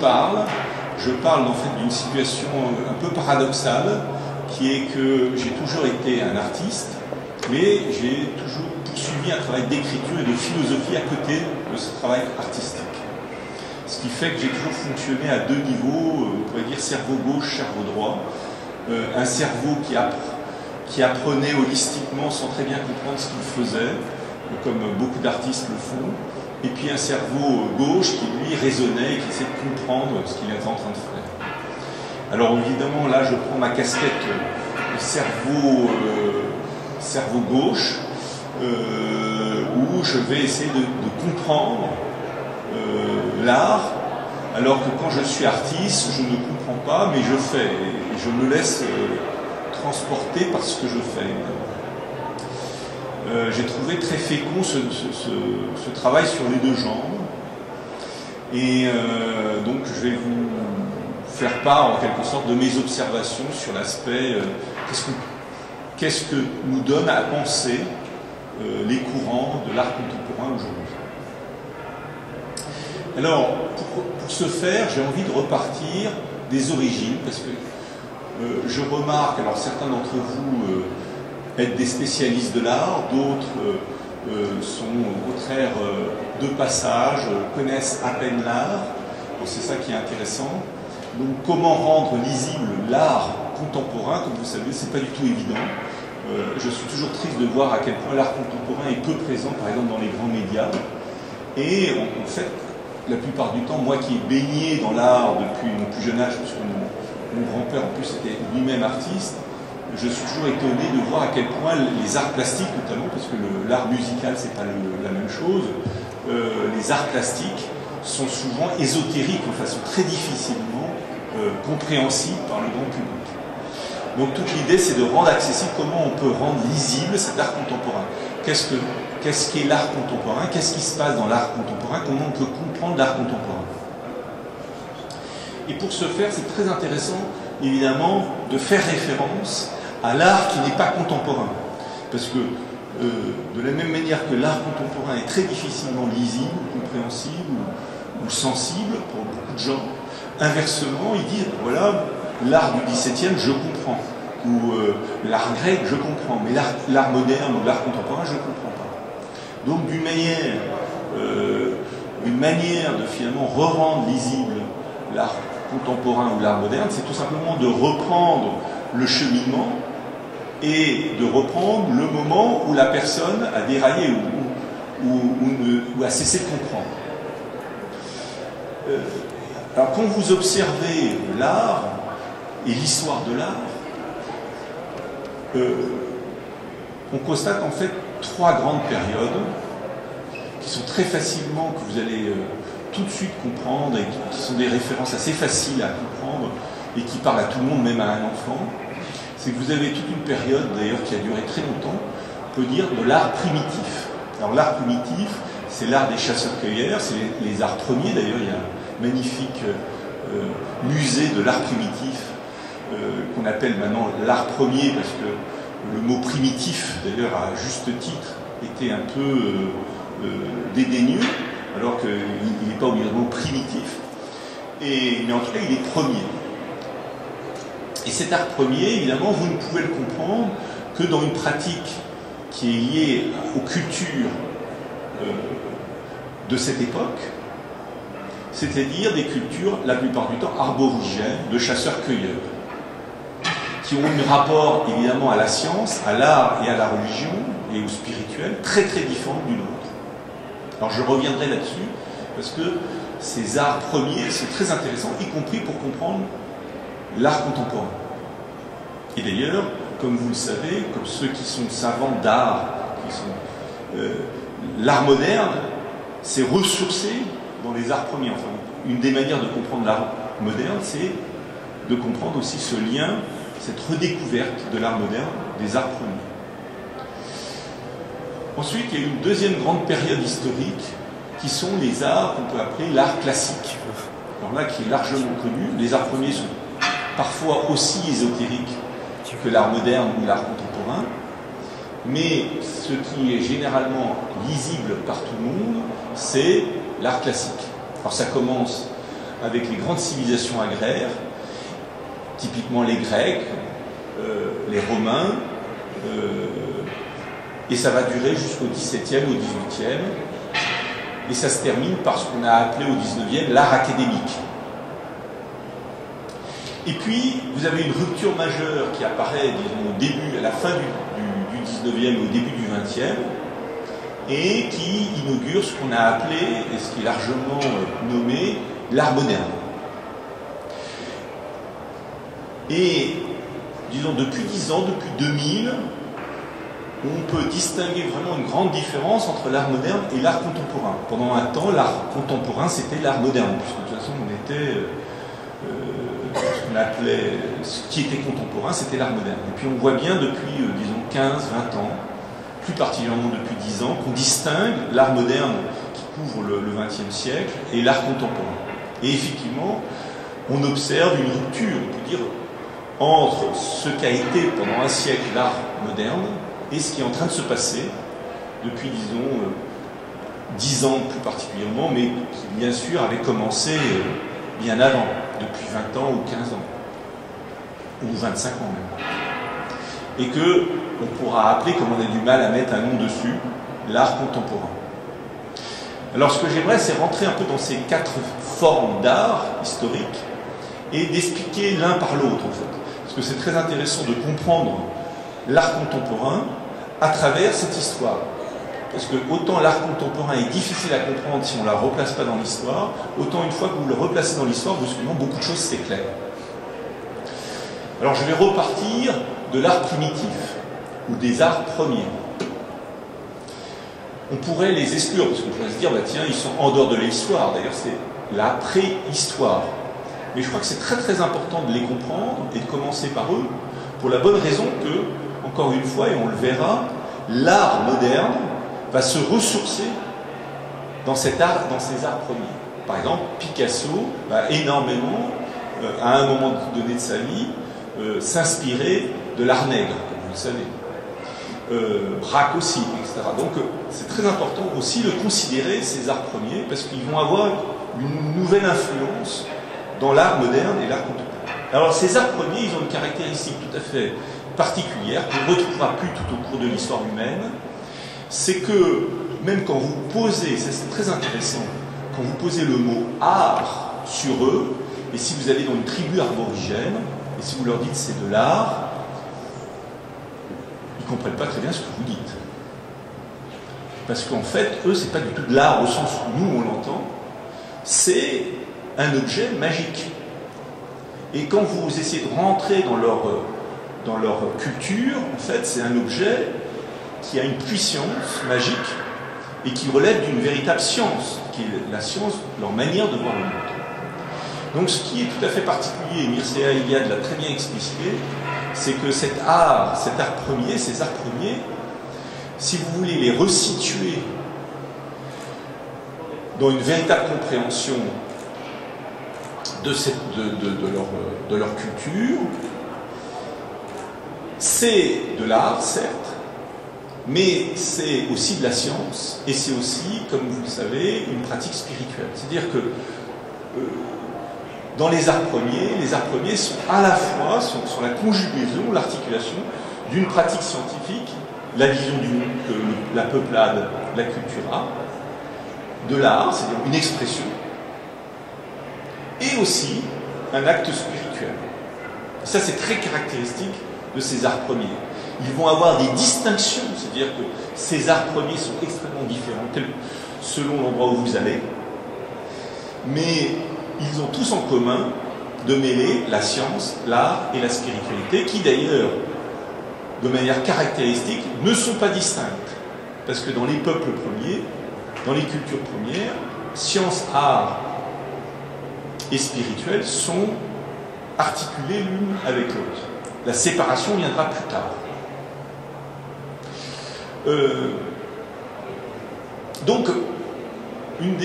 je parle en fait d'une situation un peu paradoxale, qui est que j'ai toujours été un artiste, mais j'ai toujours poursuivi un travail d'écriture et de philosophie à côté de ce travail artistique. Ce qui fait que j'ai toujours fonctionné à deux niveaux, on pourrait dire cerveau gauche, cerveau droit. Un cerveau qui apprenait holistiquement sans très bien comprendre ce qu'il faisait, comme beaucoup d'artistes le font, et puis un cerveau gauche qui lui raisonnait et qui essayait de comprendre ce qu'il était en train de faire. Alors évidemment là je prends ma casquette cerveau gauche, où je vais essayer de comprendre l'art, alors que quand je suis artiste, je ne comprends pas, mais je fais, et je me laisse transporter par ce que je fais. J'ai trouvé très fécond ce travail sur les deux jambes, et donc je vais vous faire part en quelque sorte de mes observations sur l'aspect qu'est-ce que nous donne à penser les courants de l'art contemporain aujourd'hui. Alors, pour ce faire, j'ai envie de repartir des origines, parce que je remarque, alors certains d'entre vous êtes des spécialistes de l'art, d'autres sont au contraire de passage, connaissent à peine l'art, c'est ça qui est intéressant. Donc comment rendre lisible l'art contemporain, comme vous savez, c'est pas du tout évident. Je suis toujours triste de voir à quel point l'art contemporain est peu présent, par exemple, dans les grands médias. Et en fait, la plupart du temps, moi qui ai baigné dans l'art depuis mon plus jeune âge, puisque mon grand-père en plus était lui-même artiste, je suis toujours étonné de voir à quel point les arts plastiques, notamment, parce que l'art musical, c'est pas la même chose, les arts plastiques sont souvent ésotériques de façon très difficilement compréhensible par le grand public. Donc toute l'idée, c'est de rendre accessible comment on peut rendre lisible cet art contemporain. Qu'est-ce qu'est l'art contemporain? Qu'est-ce qui se passe dans l'art contemporain? Comment on peut comprendre l'art contemporain? Et pour ce faire, c'est très intéressant, évidemment, de faire référence à l'art qui n'est pas contemporain. Parce que, de la même manière que l'art contemporain est très difficilement lisible, compréhensible ou sensible pour beaucoup de gens, inversement, ils disent, voilà, l'art du XVIIe, je comprends. Ou l'art grec, je comprends. Mais l'art moderne ou l'art contemporain, je ne comprends pas. Donc, une manière de finalement re-rendre lisible l'art contemporain ou l'art moderne, c'est tout simplement de reprendre le cheminement et de reprendre le moment où la personne a déraillé ou a cessé de comprendre. Alors quand vous observez l'art et l'histoire de l'art, on constate en fait trois grandes périodes qui sont très facilement, que vous allez tout de suite comprendre et qui sont des références assez faciles à comprendre et qui parlent à tout le monde, même à un enfant. C'est que vous avez toute une période, d'ailleurs, qui a duré très longtemps, on peut dire, de l'art primitif. Alors l'art primitif, c'est l'art des chasseurs-cueilleurs, c'est les arts premiers, d'ailleurs, il y a un magnifique musée de l'art primitif qu'on appelle maintenant l'art premier, parce que le mot primitif, d'ailleurs, à juste titre, était un peu dédaigneux, alors qu'il n'est pas obligatoirement primitif, mais en tout cas, il est premier. Et cet art premier, évidemment, vous ne pouvez le comprendre que dans une pratique qui est liée aux cultures de cette époque, c'est-à-dire des cultures, la plupart du temps, arborigènes, de chasseurs-cueilleurs, qui ont un rapport, évidemment, à la science, à l'art et à la religion, et au spirituel, très très différent du nôtre. Alors je reviendrai là-dessus, parce que ces arts premiers sont très intéressants, y compris pour comprendre l'art contemporain. Et d'ailleurs, comme vous le savez, comme ceux qui sont savants d'art, l'art moderne s'est ressourcé dans les arts premiers. Enfin, une des manières de comprendre l'art moderne, c'est de comprendre aussi ce lien, cette redécouverte de l'art moderne, des arts premiers. Ensuite, il y a une deuxième grande période historique, qui sont les arts qu'on peut appeler l'art classique. Alors là, qui est largement connu, les arts premiers sont parfois aussi ésotériques que l'art moderne ou l'art contemporain, mais ce qui est généralement lisible par tout le monde, c'est l'art classique. Alors ça commence avec les grandes civilisations agraires, typiquement les Grecs, les Romains, et ça va durer jusqu'au XVIIe, au XVIIIe, et ça se termine par ce qu'on a appelé au XIXe l'art académique. Et puis, vous avez une rupture majeure qui apparaît, disons, au début, à la fin du XIXe et au début du XXe, et qui inaugure ce qu'on a appelé, et ce qui est largement nommé, l'art moderne. Et, disons, depuis 10 ans, depuis 2000, on peut distinguer vraiment une grande différence entre l'art moderne et l'art contemporain. Pendant un temps, l'art contemporain, c'était l'art moderne, puisque de toute façon, on était... ce qu'on appelait, ce qui était contemporain, c'était l'art moderne. Et puis on voit bien depuis, disons, 15, 20 ans, plus particulièrement depuis 10 ans, qu'on distingue l'art moderne qui couvre le XXe siècle et l'art contemporain. Et effectivement, on observe une rupture, on peut dire, entre ce qu'a été pendant un siècle l'art moderne et ce qui est en train de se passer depuis, disons, 10 ans plus particulièrement, mais qui, bien sûr, avait commencé bien avant, depuis 20 ans ou 15 ans, ou 25 ans même. Et que on pourra appeler, comme on a du mal à mettre un nom dessus, l'art contemporain. Alors ce que j'aimerais, c'est rentrer un peu dans ces 4 formes d'art historique et d'expliquer l'un par l'autre, en fait. Parce que c'est très intéressant de comprendre l'art contemporain à travers cette histoire. Parce que autant l'art contemporain est difficile à comprendre si on ne la replace pas dans l'histoire, autant une fois que vous le replacez dans l'histoire, brusquement, beaucoup de choses s'éclairent. Alors je vais repartir de l'art primitif, ou des arts premiers. On pourrait les exclure, parce qu'on pourrait se dire, bah, tiens, ils sont en dehors de l'histoire. D'ailleurs, c'est la préhistoire. Mais je crois que c'est très très important de les comprendre et de commencer par eux, pour la bonne raison que, encore une fois, et on le verra, l'art moderne va se ressourcer dans cet art, dans ces arts premiers. Par exemple, Picasso va énormément, à un moment donné de sa vie, s'inspirer de l'art nègre, comme vous le savez. Braque aussi, etc. Donc c'est très important aussi de considérer ces arts premiers, parce qu'ils vont avoir une nouvelle influence dans l'art moderne et l'art contemporain. Alors ces arts premiers, ils ont une caractéristique tout à fait particulière, qu'on ne retrouvera plus tout au cours de l'histoire humaine, c'est que, même quand vous posez, c'est très intéressant, quand vous posez le mot art sur eux, et si vous allez dans une tribu aborigène, et si vous leur dites c'est de l'art, ils ne comprennent pas très bien ce que vous dites. Parce qu'en fait, eux, c'est pas du tout de l'art au sens où nous on l'entend, c'est un objet magique. Et quand vous essayez de rentrer dans leur culture, en fait, c'est un objet qui a une puissance magique et qui relève d'une véritable science, qui est la science, leur manière de voir le monde. Donc ce qui est tout à fait particulier, et Mircea Eliade l'a très bien explicité, c'est que cet art premier, ces arts premiers, si vous voulez les resituer dans une véritable compréhension de leur culture, c'est de l'art, certes, mais c'est aussi de la science, et c'est aussi, comme vous le savez, une pratique spirituelle. C'est-à-dire que dans les arts premiers sont à la fois sur la conjugaison, l'articulation d'une pratique scientifique, la vision du monde que la peuplade, la cultura, de l'art, c'est-à-dire une expression, et aussi un acte spirituel. Ça, c'est très caractéristique de ces arts premiers. Ils vont avoir des distinctions, c'est-à-dire que ces arts premiers sont extrêmement différents selon l'endroit où vous allez, mais ils ont tous en commun de mêler la science, l'art et la spiritualité, qui d'ailleurs, de manière caractéristique, ne sont pas distinctes. Parce que dans les peuples premiers, dans les cultures premières, science, art et spirituel sont articulés l'une avec l'autre. La séparation viendra plus tard. Donc, une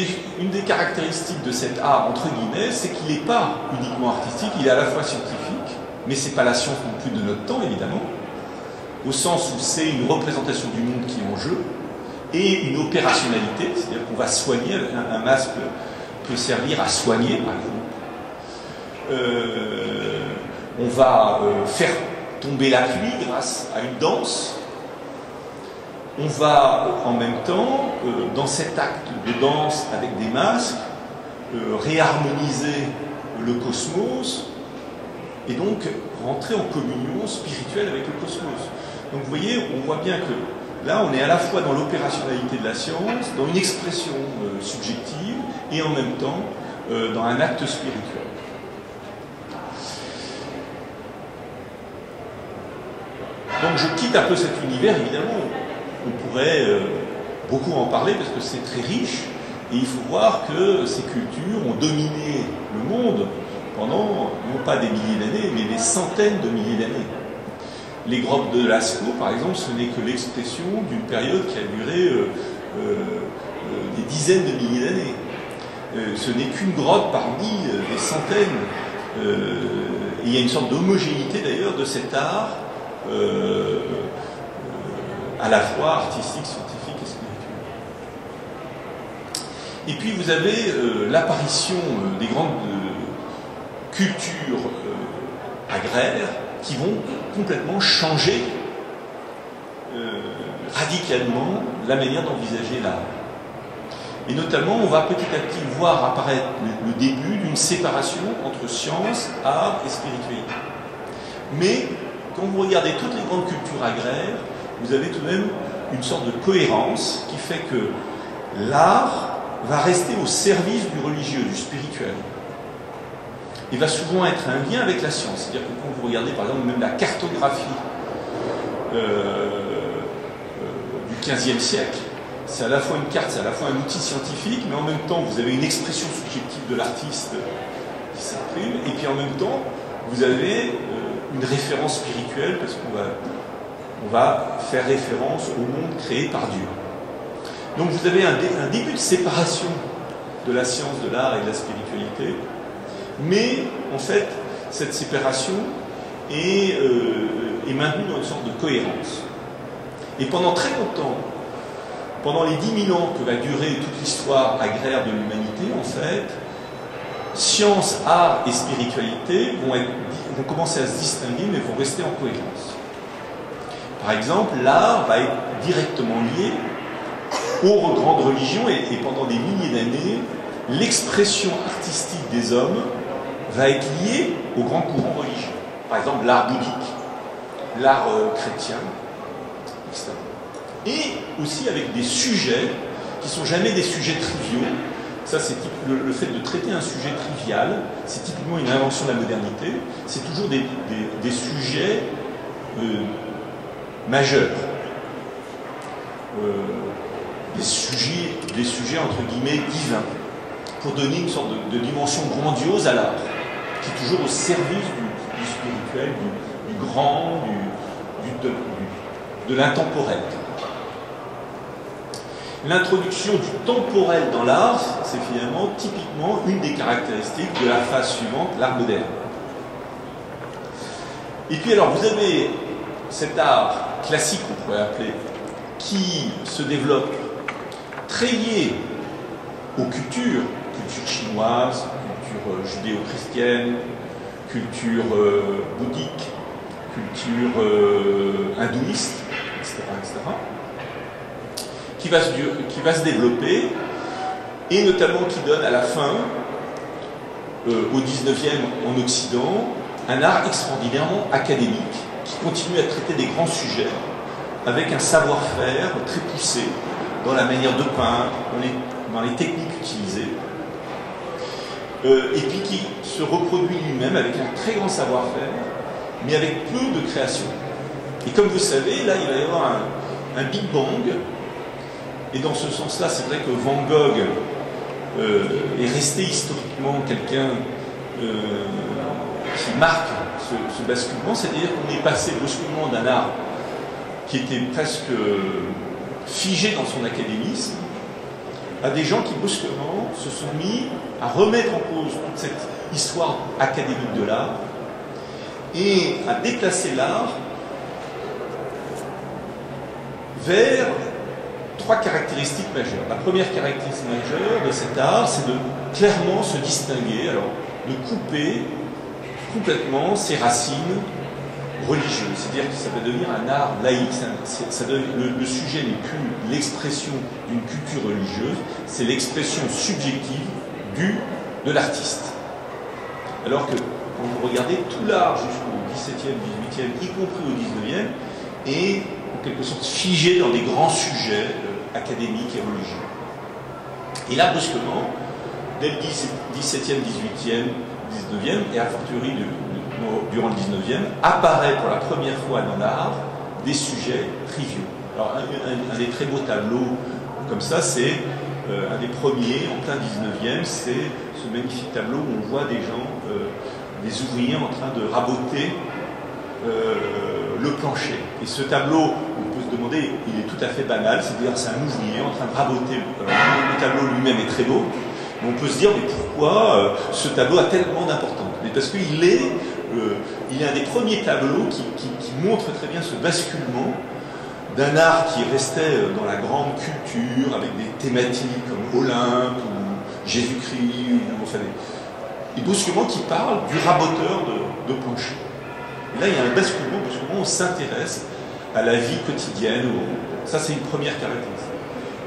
des caractéristiques de cet art, entre guillemets, c'est qu'il n'est pas uniquement artistique, il est à la fois scientifique, mais ce n'est pas la science non plus de notre temps, évidemment, au sens où c'est une représentation du monde qui est en jeu, et une opérationnalité, c'est-à-dire qu'on va soigner, un masque peut servir à soigner, par exemple, on va faire tomber la pluie grâce à une danse. On va en même temps, dans cet acte de danse avec des masques, réharmoniser le cosmos et donc rentrer en communion spirituelle avec le cosmos. Donc vous voyez, on voit bien que là, on est à la fois dans l'opérationnalité de la science, dans une expression subjective, et en même temps dans un acte spirituel. Donc je quitte un peu cet univers, évidemment. On pourrait beaucoup en parler parce que c'est très riche, et il faut voir que ces cultures ont dominé le monde pendant, non pas des milliers d'années, mais des centaines de milliers d'années. Les grottes de Lascaux, par exemple, ce n'est que l'expression d'une période qui a duré des dizaines de milliers d'années. Ce n'est qu'une grotte parmi des centaines. Il y a une sorte d'homogénéité d'ailleurs de cet art, à la fois artistique, scientifique et spirituel. Et puis vous avez l'apparition des grandes cultures agraires qui vont complètement changer radicalement la manière d'envisager l'art. Et notamment, on va petit à petit voir apparaître le début d'une séparation entre science, art et spiritualité. Mais quand vous regardez toutes les grandes cultures agraires, vous avez tout de même une sorte de cohérence qui fait que l'art va rester au service du religieux, du spirituel. Il va souvent être un lien avec la science. C'est-à-dire que quand vous regardez par exemple même la cartographie du XVe siècle, c'est à la fois une carte, c'est à la fois un outil scientifique, mais en même temps vous avez une expression subjective de l'artiste qui s'exprime, et puis en même temps vous avez une référence spirituelle parce qu'on va faire référence au monde créé par Dieu. Donc vous avez un début de séparation de la science, de l'art et de la spiritualité, mais en fait cette séparation est maintenue dans une sorte de cohérence. Et pendant très longtemps, pendant les 10 000 ans que va durer toute l'histoire agraire de l'humanité, en fait, science, art et spiritualité vont commencer à se distinguer, mais vont rester en cohérence. Par exemple, l'art va être directement lié aux grandes religions, et pendant des milliers d'années, l'expression artistique des hommes va être liée aux grands courants religieux. Par exemple, l'art bouddhique, l'art chrétien, etc. Et aussi avec des sujets qui ne sont jamais des sujets triviaux. Ça, c'est le fait de traiter un sujet trivial, c'est typiquement une invention de la modernité. C'est toujours des sujets majeurs. Des sujets entre guillemets divins, pour donner une sorte de dimension grandiose à l'art, qui est toujours au service du spirituel, du grand, de l'intemporel. L'introduction du temporel dans l'art, c'est finalement typiquement une des caractéristiques de la phase suivante, l'art moderne. Et puis alors vous avez cet art classique, on pourrait appeler, qui se développe très lié aux cultures chinoise, culture judéo-chrétienne, culture bouddhique, culture hindouiste, etc., etc., qui va se développer, et notamment qui donne à la fin, au 19e en Occident, un art extraordinairement académique, qui continue à traiter des grands sujets, avec un savoir-faire très poussé dans la manière de peindre, dans les techniques utilisées, et puis qui se reproduit lui-même avec un très grand savoir-faire, mais avec peu de création. Et comme vous savez, là, il va y avoir un Big Bang, et dans ce sens-là, c'est vrai que Van Gogh est resté historiquement quelqu'un qui marque ce basculement, c'est-à-dire qu'on est passé brusquement d'un art qui était presque figé dans son académisme, à des gens qui brusquement se sont mis à remettre en cause toute cette histoire académique de l'art et à déplacer l'art vers trois caractéristiques majeures. La première caractéristique majeure de cet art, c'est de clairement se distinguer, alors de couper complètement ses racines religieuses. C'est-à-dire que ça va devenir un art laïque. Le sujet n'est plus l'expression d'une culture religieuse, c'est l'expression subjective de l'artiste. Alors que quand vous regardez tout l'art jusqu'au XVIIe, XVIIIe, y compris au XIXe, est en quelque sorte figé dans des grands sujets académiques et religieux. Et là, brusquement, dès le XVIIe, XVIIIe, XIXe, et a fortiori durant le XIXe, apparaît pour la première fois dans l'art des sujets triviaux. Alors, un des très beaux tableaux comme ça, c'est un des premiers en plein XIXe, c'est ce magnifique tableau où on voit des gens, des ouvriers en train de raboter le plancher. Et ce tableau, on peut se demander, il est tout à fait banal, c'est-à-dire c'est un ouvrier en train de raboter. Le tableau lui-même est très beau, mais on peut se dire, mais pourquoi ce tableau a tellement d'importance? Mais parce qu'il est un des premiers tableaux qui montre très bien ce basculement d'un art qui restait dans la grande culture, avec des thématiques comme Olympe, ou Jésus-Christ, ou enfin, et brusquement qui parle du raboteur de plancher. Et là, il y a un basculement, brusquement, on s'intéresse à la vie quotidienne. Ça, c'est une première caractéristique.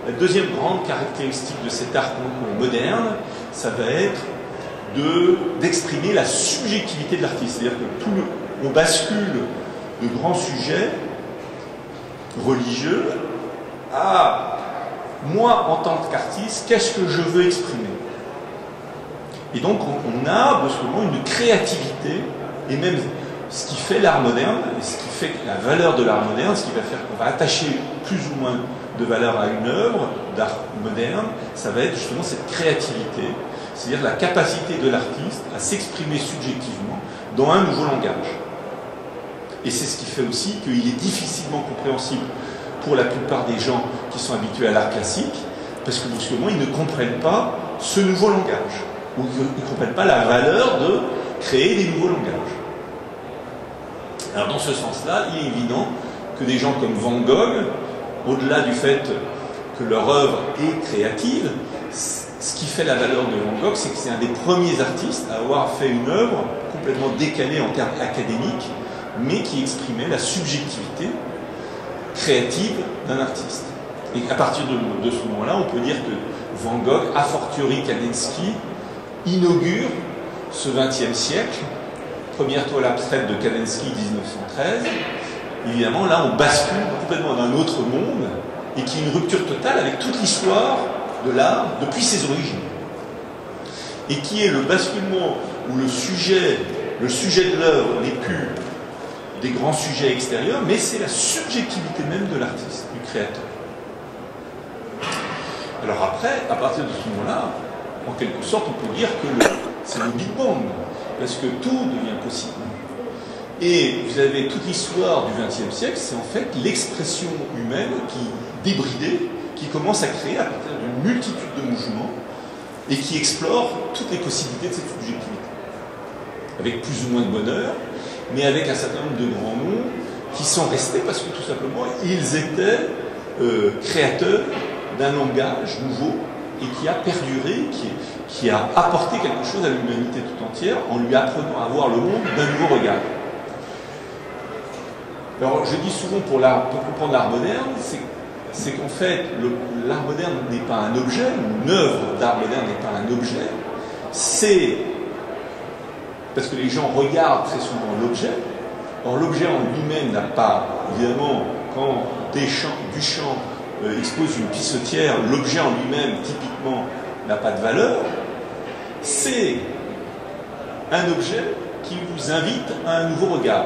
La deuxième grande caractéristique de cet art moderne, ça va être d'exprimer la subjectivité de l'artiste. C'est-à-dire que on bascule de grands sujets religieux à moi, en tant qu'artiste, qu'est-ce que je veux exprimer? Et donc, on a brusquement une créativité, et même ce qui fait l'art moderne, et ce qui fait la valeur de l'art moderne, ce qui va faire qu'on va attacher plus ou moins de valeur à une œuvre d'art moderne, ça va être justement cette créativité, c'est-à-dire la capacité de l'artiste à s'exprimer subjectivement dans un nouveau langage. Et c'est ce qui fait aussi qu'il est difficilement compréhensible pour la plupart des gens qui sont habitués à l'art classique, parce que brusquement, ils ne comprennent pas ce nouveau langage, ou ils ne comprennent pas la valeur de créer des nouveaux langages. Alors dans ce sens-là, il est évident que des gens comme Van Gogh, au-delà du fait que leur œuvre est créative, ce qui fait la valeur de Van Gogh, c'est que c'est un des premiers artistes à avoir fait une œuvre complètement décalée en termes académiques, mais qui exprimait la subjectivité créative d'un artiste. Et à partir de ce moment-là, on peut dire que Van Gogh, a fortiori Kandinsky, inaugure ce XXe siècle. Première toile abstraite de Kandinsky, 1913. Évidemment, là, on bascule complètement dans un autre monde et qui est une rupture totale avec toute l'histoire de l'art depuis ses origines. Et qui est le basculement où le sujet de l'œuvre n'est plus des grands sujets extérieurs, mais c'est la subjectivité même de l'artiste, du créateur. Alors après, à partir de ce moment-là, en quelque sorte, on peut dire que c'est le Big Bang, parce que tout devient possible. Et vous avez toute l'histoire du XXe siècle, c'est en fait l'expression humaine qui, débridée, qui commence à créer à partir d'une multitude de mouvements et qui explore toutes les possibilités de cette subjectivité. Avec plus ou moins de bonheur, mais avec un certain nombre de grands noms qui sont restés parce que tout simplement ils étaient créateurs d'un langage nouveau et qui a perduré, qui a apporté quelque chose à l'humanité tout entière en lui apprenant à voir le monde d'un nouveau regard. Alors je dis souvent pour comprendre l'art moderne, c'est qu'en fait l'art moderne n'est pas un objet, une œuvre d'art moderne n'est pas un objet, c'est parce que les gens regardent très souvent l'objet. Or, l'objet en lui-même n'a pas, évidemment, quand Duchamp expose une pissotière, l'objet en lui-même, typiquement, n'a pas de valeur. C'est un objet qui vous invite à un nouveau regard.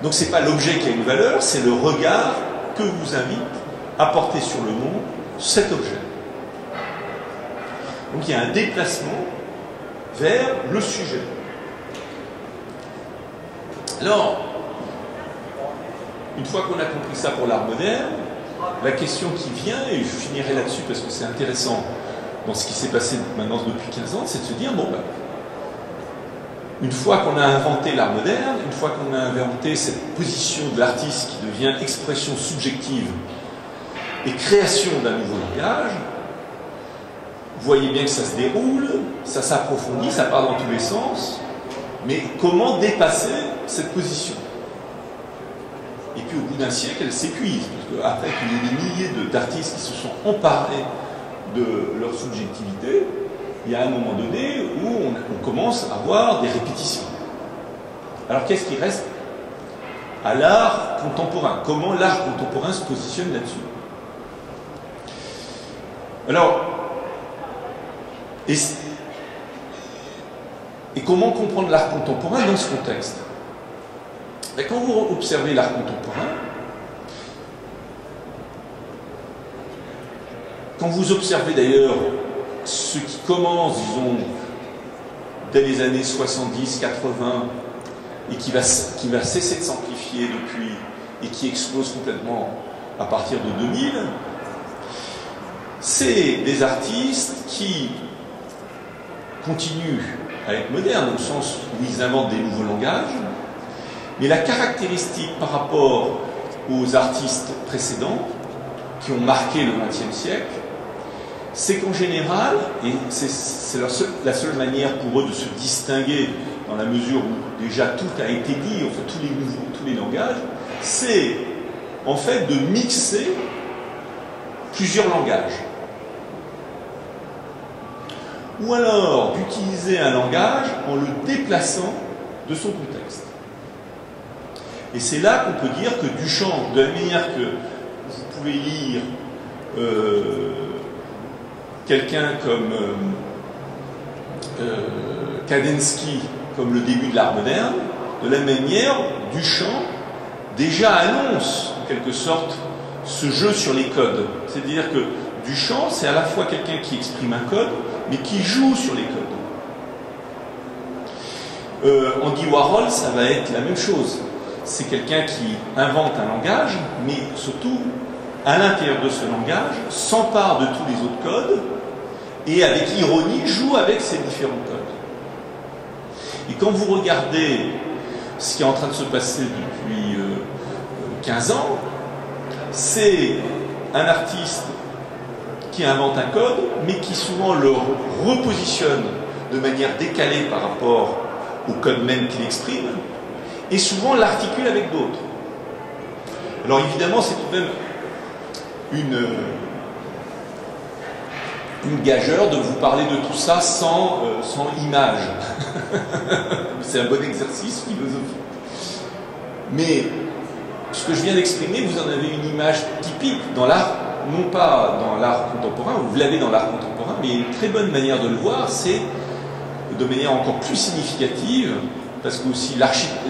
Donc, ce n'est pas l'objet qui a une valeur, c'est le regard que vous invite à porter sur le monde cet objet. Donc, il y a un déplacement vers le sujet. Alors, une fois qu'on a compris ça pour l'art moderne, la question qui vient, et je finirai là-dessus parce que c'est intéressant dans ce qui s'est passé maintenant depuis 15 ans, c'est de se dire, bon, ben, une fois qu'on a inventé l'art moderne, une fois qu'on a inventé cette position de l'artiste qui devient expression subjective et création d'un nouveau langage, vous voyez bien que ça se déroule, ça s'approfondit, ça part dans tous les sens, Mais comment dépasser cette position? Et puis au bout d'un siècle, elle s'épuise, parce qu'après qu'il y ait des milliers d'artistes qui se sont emparés de leur subjectivité, il y a un moment donné où on commence à avoir des répétitions. Alors qu'est-ce qui reste à l'art contemporain? Comment l'art contemporain se positionne là-dessus? Alors, et comment comprendre l'art contemporain dans ce contexte? Et quand vous observez l'art contemporain, quand vous observez d'ailleurs ce qui commence, disons, dès les années 70, 80, et qui va cesser de s'amplifier depuis, et qui explose complètement à partir de 2000, c'est des artistes qui continuent à être modernes, au sens où ils inventent des nouveaux langages, mais la caractéristique par rapport aux artistes précédents, qui ont marqué le XXe siècle, c'est qu'en général, et c'est la seule manière pour eux de se distinguer, dans la mesure où déjà tout a été dit, en fait tous les langages, c'est en fait de mixer plusieurs langages. Ou alors d'utiliser un langage en le déplaçant de son contexte. Et c'est là qu'on peut dire que Duchamp, de la manière que vous pouvez lire quelqu'un comme Kandinsky comme le début de l'art moderne, de la même manière, Duchamp déjà annonce en quelque sorte ce jeu sur les codes. C'est-à-dire que Duchamp, c'est à la fois quelqu'un qui exprime un code, mais qui joue sur les codes. Andy Warhol, ça va être la même chose. C'est quelqu'un qui invente un langage, mais surtout, à l'intérieur de ce langage, s'empare de tous les autres codes, et avec ironie, joue avec ces différents codes. Et quand vous regardez ce qui est en train de se passer depuis 15 ans, c'est un artiste qui invente un code, mais qui souvent le repositionne de manière décalée par rapport au code même qu'il exprime, et souvent l'articule avec d'autres. Alors évidemment, c'est tout de même une gageure de vous parler de tout ça sans image. C'est un bon exercice philosophique. Mais ce que je viens d'exprimer, vous en avez une image typique dans l'art, non pas dans l'art contemporain, vous l'avez dans l'art contemporain, mais une très bonne manière de le voir, c'est de manière encore plus significative, parce que aussi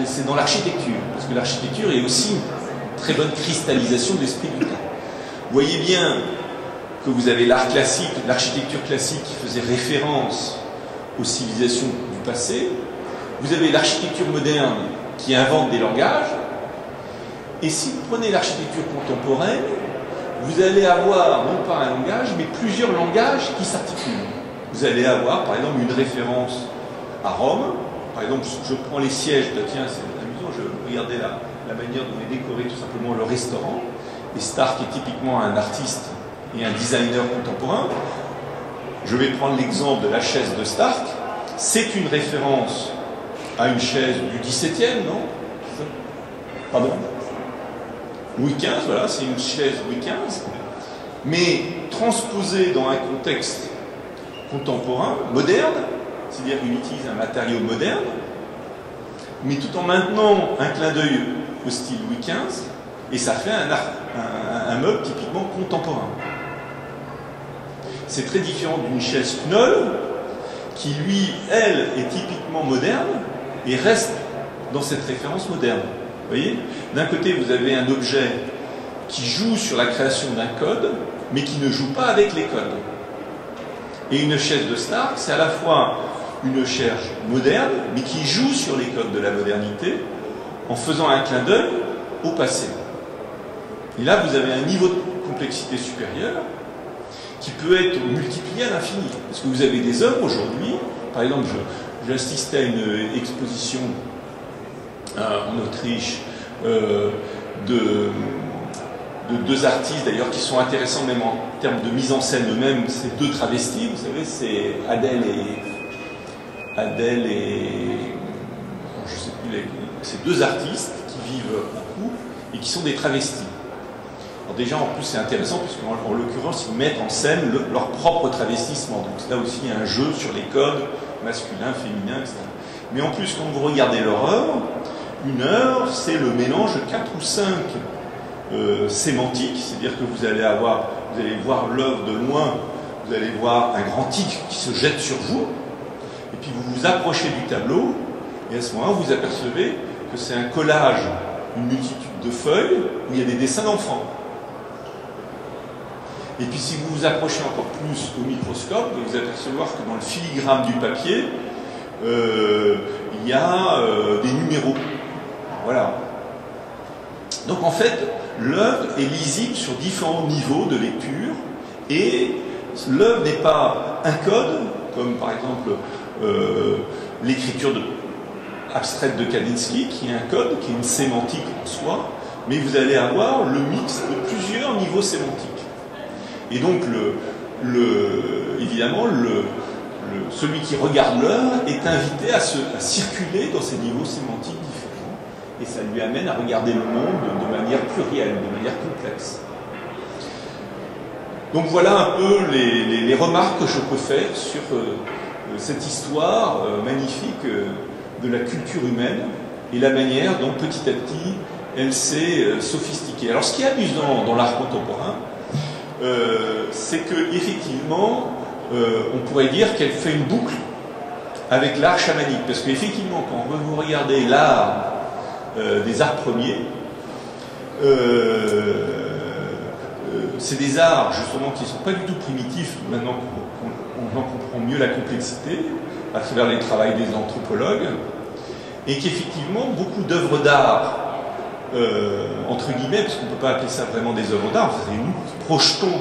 c'est dans l'architecture, parce que l'architecture est aussi une très bonne cristallisation de l'esprit du temps. Vous voyez bien que vous avez l'art classique, l'architecture classique qui faisait référence aux civilisations du passé, vous avez l'architecture moderne qui invente des langages, et si vous prenez l'architecture contemporaine, vous allez avoir non pas un langage, mais plusieurs langages qui s'articulent. Vous allez avoir par exemple une référence à Rome, par exemple je prends les sièges, tiens c'est amusant, je regardais la manière dont est décoré tout simplement le restaurant, et Stark est typiquement un artiste et un designer contemporain. Je vais prendre l'exemple de la chaise de Stark, c'est une référence à une chaise du XVIIe, non? Pardon? Louis XV, voilà, c'est une chaise Louis XV, mais transposée dans un contexte contemporain, moderne, c'est-à-dire qu'il utilise un matériau moderne, mais tout en maintenant un clin d'œil au style Louis XV, et ça fait un meuble typiquement contemporain. C'est très différent d'une chaise Knoll, qui lui, elle, est typiquement moderne, et reste dans cette référence moderne. Vous voyez? D'un côté, vous avez un objet qui joue sur la création d'un code, mais qui ne joue pas avec les codes. Et une chaise de Stark, c'est à la fois une chaise moderne, mais qui joue sur les codes de la modernité, en faisant un clin d'œil au passé. Et là, vous avez un niveau de complexité supérieur qui peut être multiplié à l'infini. Parce que vous avez des œuvres aujourd'hui, par exemple, j'assistais à une exposition en Autriche de deux artistes d'ailleurs qui sont intéressants même en termes de mise en scène eux-mêmes, c'est deux travestis, vous savez, c'est Adèle et je sais plus, c'est deux artistes qui vivent en couple et qui sont des travestis. Alors déjà, en plus, c'est intéressant, puisqu'en l'occurrence, ils mettent en scène leur propre travestissement. Donc là aussi, il y a un jeu sur les codes masculins, féminins, etc. Mais en plus, quand vous regardez leur œuvre, une œuvre, c'est le mélange de 4 ou 5 sémantiques, c'est-à-dire que vous allez voir l'œuvre de loin, vous allez voir un grand tigre qui se jette sur vous, et puis vous vous approchez du tableau, et à ce moment-là, vous apercevez que c'est un collage, une multitude de feuilles, où il y a des dessins d'enfants. Et puis si vous vous approchez encore plus au microscope, vous allez apercevoir que dans le filigrane du papier, il y a des numéros. Voilà. Donc en fait, l'œuvre est lisible sur différents niveaux de lecture, et l'œuvre n'est pas un code, comme par exemple l'écriture abstraite de Kandinsky, qui est un code, qui est une sémantique en soi, mais vous allez avoir le mix de plusieurs niveaux sémantiques. Et donc, évidemment, celui qui regarde l'œuvre est invité à circuler dans ces niveaux sémantiques différents, et ça lui amène à regarder le monde de manière plurielle, de manière complexe. Donc voilà un peu les remarques que je peux faire sur cette histoire magnifique de la culture humaine et la manière dont petit à petit elle s'est sophistiquée. Alors ce qui est amusant dans l'art contemporain, c'est qu'effectivement, on pourrait dire qu'elle fait une boucle avec l'art chamanique, parce qu'effectivement, quand vous regardez l'art des arts premiers, c'est des arts justement qui ne sont pas du tout primitifs, maintenant qu'on en comprend mieux la complexité, à travers les travaux des anthropologues, et qu'effectivement, beaucoup d'œuvres d'art, entre guillemets, parce qu'on ne peut pas appeler ça vraiment des œuvres d'art, c'est nous qui projetons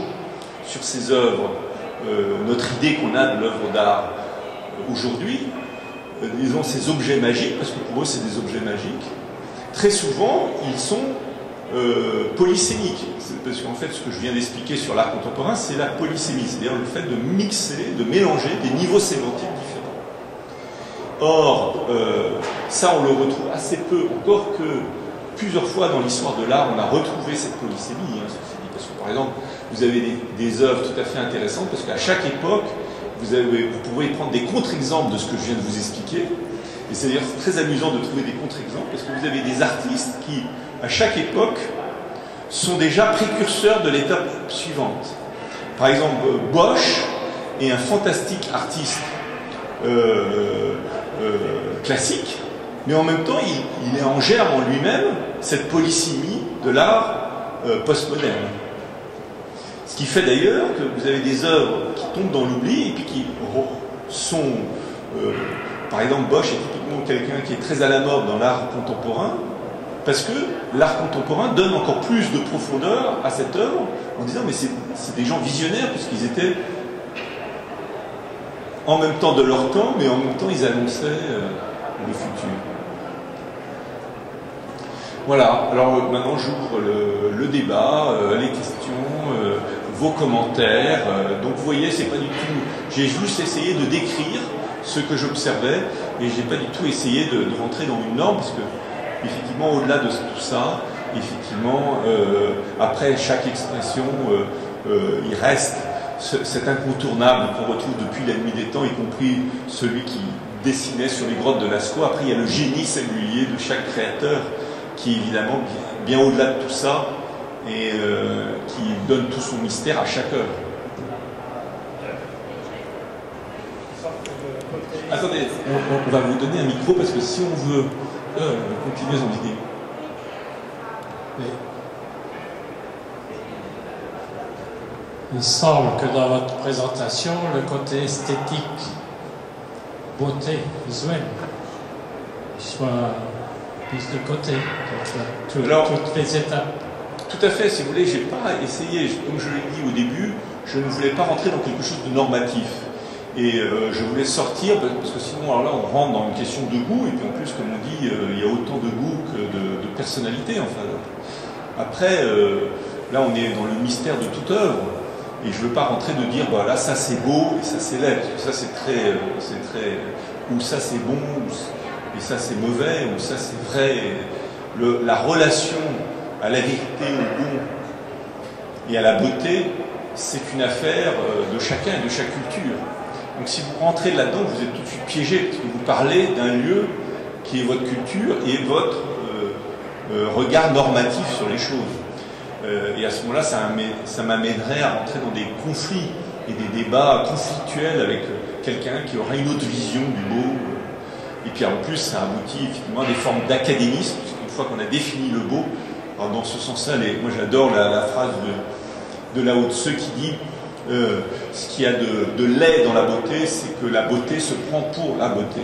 sur ces œuvres notre idée qu'on a de l'œuvre d'art aujourd'hui, disons ces objets magiques, parce que pour eux c'est des objets magiques, très souvent ils sont polysémiques. Parce qu'en fait ce que je viens d'expliquer sur l'art contemporain, c'est la polysémie, c'est-à-dire le fait de mixer, de mélanger des niveaux sémantiques différents. Or, ça on le retrouve assez peu, encore que plusieurs fois dans l'histoire de l'art, on a retrouvé cette polysémie. Parce que, par exemple, vous avez des œuvres tout à fait intéressantes, parce qu'à chaque époque, vous pouvez prendre des contre-exemples de ce que je viens de vous expliquer. Et c'est d'ailleurs très amusant de trouver des contre-exemples, parce que vous avez des artistes qui, à chaque époque, sont déjà précurseurs de l'étape suivante. Par exemple, Bosch est un fantastique artiste classique, mais en même temps, il est en germe en lui-même cette polysémie de l'art postmoderne. Ce qui fait d'ailleurs que vous avez des œuvres qui tombent dans l'oubli et puis qui sont... par exemple, Bosch est typiquement quelqu'un qui est très à la mode dans l'art contemporain, parce que l'art contemporain donne encore plus de profondeur à cette œuvre en disant mais c'est des gens visionnaires, puisqu'ils étaient en même temps de leur temps, mais en même temps ils annonçaient le futur. Voilà, alors maintenant j'ouvre le débat, les questions, vos commentaires. Donc vous voyez, c'est pas du tout... J'ai juste essayé de décrire ce que j'observais, et j'ai pas du tout essayé de rentrer dans une norme, parce que, effectivement, au-delà de tout ça, effectivement, après chaque expression, il reste cet incontournable qu'on retrouve depuis la nuit des temps, y compris celui qui dessinait sur les grottes de Lascaux. Après, il y a le génie singulier de chaque créateur, qui est évidemment bien au-delà de tout ça, et qui donne tout son mystère à chaque œuvre. Attendez, on va vous donner un micro, parce que si on veut continuer en vidéo. Oui. Il semble que dans votre présentation, le côté esthétique, beauté visuelle, soit plus de côté, toutes les étapes. Tout à fait, si vous voulez, j'ai pas essayé, comme je l'ai dit au début, je ne voulais pas rentrer dans quelque chose de normatif. Et je voulais sortir, parce que sinon, alors là, on rentre dans une question de goût, et puis en plus, comme on dit, il y a autant de goût que de personnalité. Enfin, après, là, on est dans le mystère de toute œuvre, et je ne veux pas rentrer de dire, bah, là, ça c'est beau, et ça c'est laid, parce que ça c'est très, ou ça c'est bon, et ça c'est mauvais, ou ça c'est vrai. La relation à la vérité, au bon et à la beauté, c'est une affaire de chacun et de chaque culture. Donc si vous rentrez là-dedans, vous êtes tout de suite piégé, parce que vous parlez d'un lieu qui est votre culture et votre regard normatif sur les choses. Et à ce moment-là, ça m'amènerait à rentrer dans des conflits et des débats conflictuels avec quelqu'un qui aura une autre vision du beau. Et puis en plus, ça aboutit effectivement à des formes d'académisme, puisqu'une fois qu'on a défini le beau, alors dans ce sens-là, moi j'adore la phrase de Lao Tse qui dit ce qu'il y a de laid dans la beauté, c'est que la beauté se prend pour la beauté.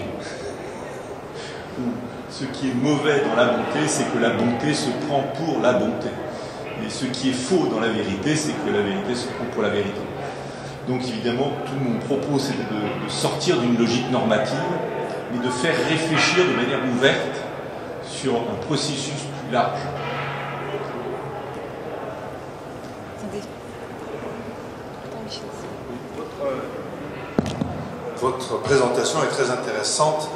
Ou ce qui est mauvais dans la bonté, c'est que la bonté se prend pour la bonté. Et ce qui est faux dans la vérité, c'est que la vérité se prend pour la vérité. Donc évidemment, tout mon propos, c'est de sortir d'une logique normative, mais de faire réfléchir de manière ouverte sur un processus plus large. Votre présentation est très intéressante.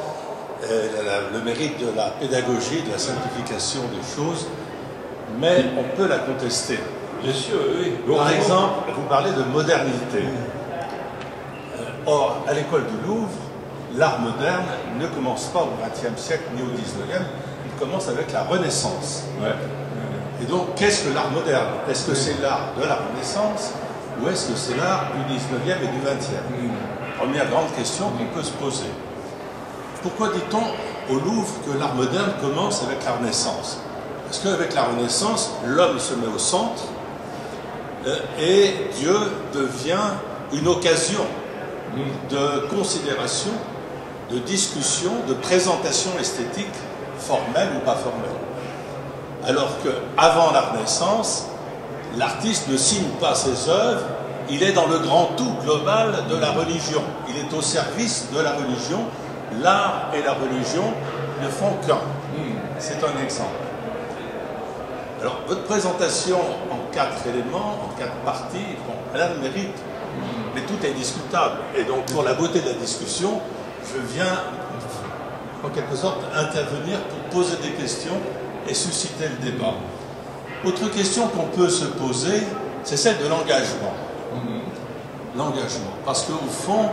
Elle a le mérite de la pédagogie, de la simplification des choses, mais on peut la contester. Bien sûr, oui. Par exemple, vous parlez de modernité. Or, à l'école du Louvre, l'art moderne ne commence pas au XXe siècle ni au XIXe, il commence avec la Renaissance. Ouais. Et donc, qu'est-ce que l'art moderne? Est-ce que c'est l'art de la Renaissance ou est-ce que c'est l'art du XIXe et du XXe? Première grande question qu'on peut se poser. Pourquoi dit-on au Louvre que l'art moderne commence avec la Renaissance? Parce qu'avec la Renaissance, l'homme se met au centre et Dieu devient une occasion de considération, de discussion, de présentation esthétique, formelle ou pas formelle. Alors qu'avant la Renaissance, l'artiste ne signe pas ses œuvres, il est dans le grand tout global de la religion. Il est au service de la religion. L'art et la religion ne font qu'un. C'est un exemple. Alors, votre présentation en 4 éléments, en 4 parties, bon, elle a le mérite, mais tout est discutable. Et donc, pour la beauté de la discussion, je viens, en quelque sorte, intervenir pour poser des questions et susciter le débat. Autre question qu'on peut se poser, c'est celle de l'engagement. L'engagement. Parce qu'au fond,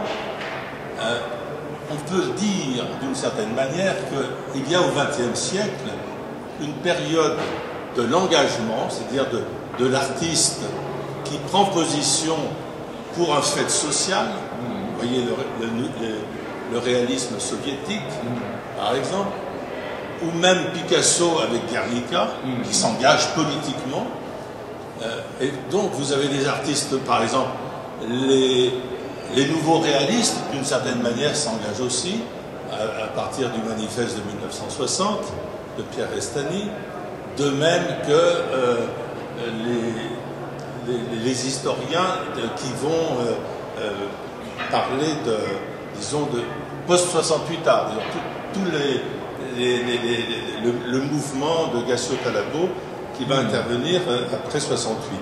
on peut dire d'une certaine manière qu'il y a au XXe siècle une période de l'engagement, c'est-à-dire de l'artiste qui prend position pour un fait social. Vous voyez le réalisme soviétique, par exemple, ou même Picasso avec Guernica, qui s'engage politiquement. Et donc vous avez des artistes, par exemple, les nouveaux réalistes, d'une certaine manière, s'engagent aussi, à partir du manifeste de 1960, de Pierre Restany, de même que les historiens qui vont parler disons, de post-68 art, tout le mouvement de Gassio Talabo qui va intervenir après 68.